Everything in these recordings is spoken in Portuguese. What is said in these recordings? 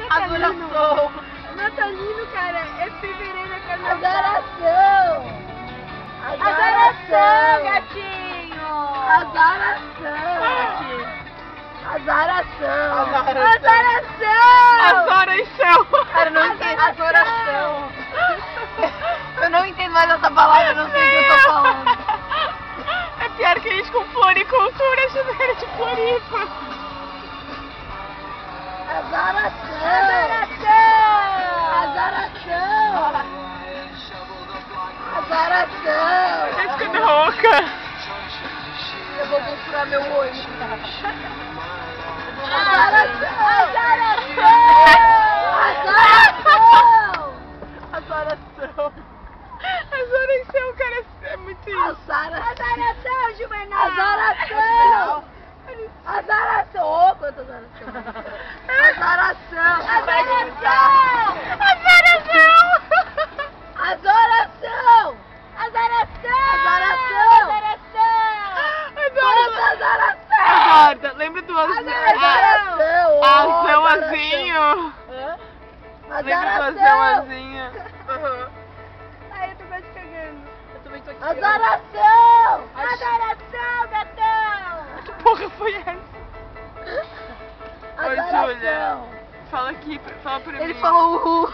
natalino. Adoração. Natalino, cara, é fevereiro, é carnaval. Adoração. Azaração, gatinho. Azaração. Azaração. Azaração. Azoração. Cara, eu não entendo. Adoração. Eu não entendo mais essa palavra, eu não sei o que eu tô falando. É pior que a gente com floricultura, chuveiro de Floripa. Azaração. Azaração. Azaração. Tá ficando rouca. Eu vou furar meu olho. Azaração. Azaração. Azoração, cara, é muito isso. Azaração, Juvenal. Azaração. Azaração. Ô, quanto azaração. Azaração. Azaração. Azoração. Azoração. Azaração. Quanto azaração. Acorda, lembra do Azaração. azãozinho? Lembra do azãozinho? Ai, eu tô quase cagando. Eu também tô aqui. Azaração. Azaração, gatão. Que porra foi essa? Oi, Júlia. Azaração. Fala aqui, fala pra mim. Ele falou uhul.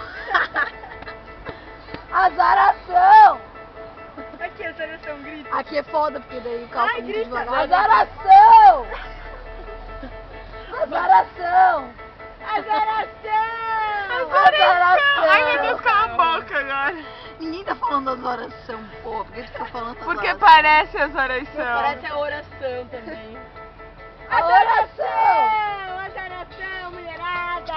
Azaração. Aqui, azaração, grita. Aqui é foda, porque daí o carro Ai, tá muito grita. devagar. Azaração. Azaração. Azaração. Ai, meu Deus, cala a boca agora. Ninguém tá falando adoração, pô. Por que tu tá falando Porque adoração? parece azoração. Parece a oração também. Adoração. Azaração, mulherada.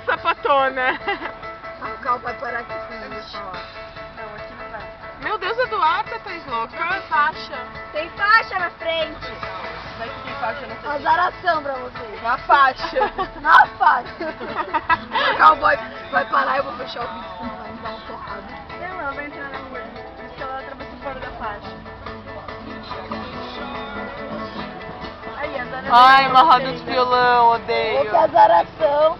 Sapatona. O carro vai parar aqui sim, deixa eu falar. Não, aqui não vai. Meu Deus, Eduarda, tá louca? Faixa. Tem faixa na frente. Mas tem faixa nessa Azaração pra vocês. Na faixa. Na faixa. O carro vai parar e eu vou fechar o vídeo, senão vai me dar uma porrada. Não, ela vai entrar na rua. Por isso que ela atravessou fora da faixa. Aí, azaração. Ai, uma roda de violão, odeio. Ô, que azaração.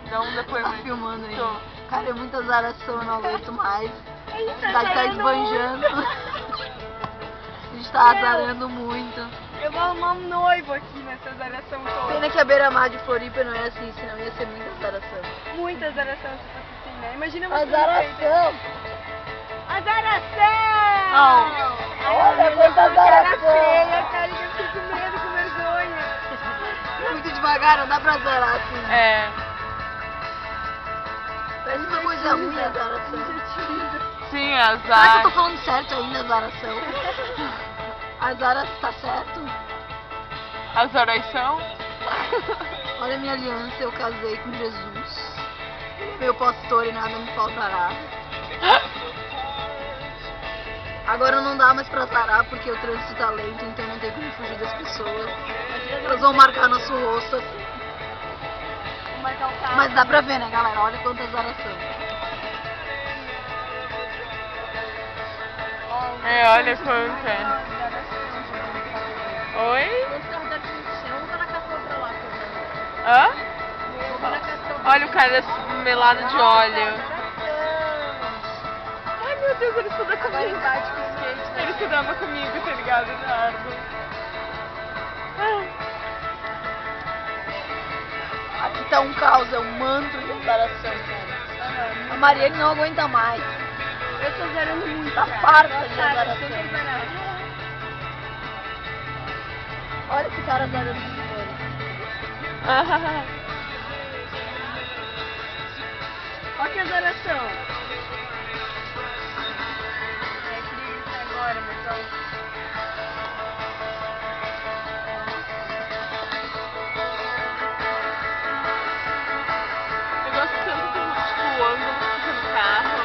Dá um Tá depoimento. filmando aí. Tô. Cara, é muita azaração, eu não aguento mais. A gente A cidade tá esbanjando. A gente tá azarando muito. Eu vou arrumar um noivo aqui nessa azaração toda. Pena que a beira-mar de Floripa não é assim, senão ia ser muita azaração. Muita azaração se fosse assim, né? Imagina você. Azaração! Azaração! Olha quanta Cara azaração! feia, cara, que eu fiquei com medo, com vergonha. Muito devagar, não dá pra azarar assim. É. Parece uma coisa ruim a azaração. Sim, Será que eu azar. tô falando certo ainda, azaração? Azara tá certo? Azoração? Olha a minha aliança, eu casei com Jesus. Meu pastor e nada me faltará. Agora não dá mais pra azarar porque o trânsito tá lento, então não tem como fugir das pessoas. Elas vão marcar nosso rosto assim. Vou marcar o carro. Mas dá pra ver, né, galera? Olha quanta azaração. É, olha quanta. Oi? Esse carro daqui no chão, vou na caçamba pra lá. Hã? Vou na caçamba. Olha o cara melado de óleo. Ai, meu Deus, ele estuda Agora comigo. embaixo com o skate, né? Ele estudava comigo, tá ligado, Eduardo? Aqui tá um caos, é um manto de azaração, cara. A Mariane não aguenta mais. Eu tô zerando muito. Tá cara. farta Nossa, de cara, azaração. tem que zerar. Olha esse cara azarando de fora. Olha que azaração. Queria gritar agora, mas ó. Eu gosto tanto do tipo, ângulo que fica no carro.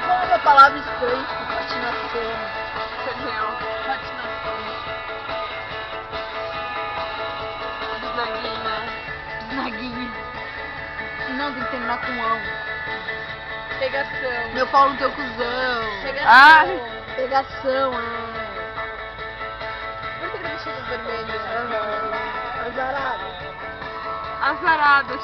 Qual é a palavra estranha? Tipo, patinação. Entendeu? Patinação. Bisnaguinha. Naguinha. Não, tem que terminar com ão. Pegação. Meu pau no teu cuzão. Pegação. Ah! Pegação, é. vestido vermelho. Azarado. Azarado.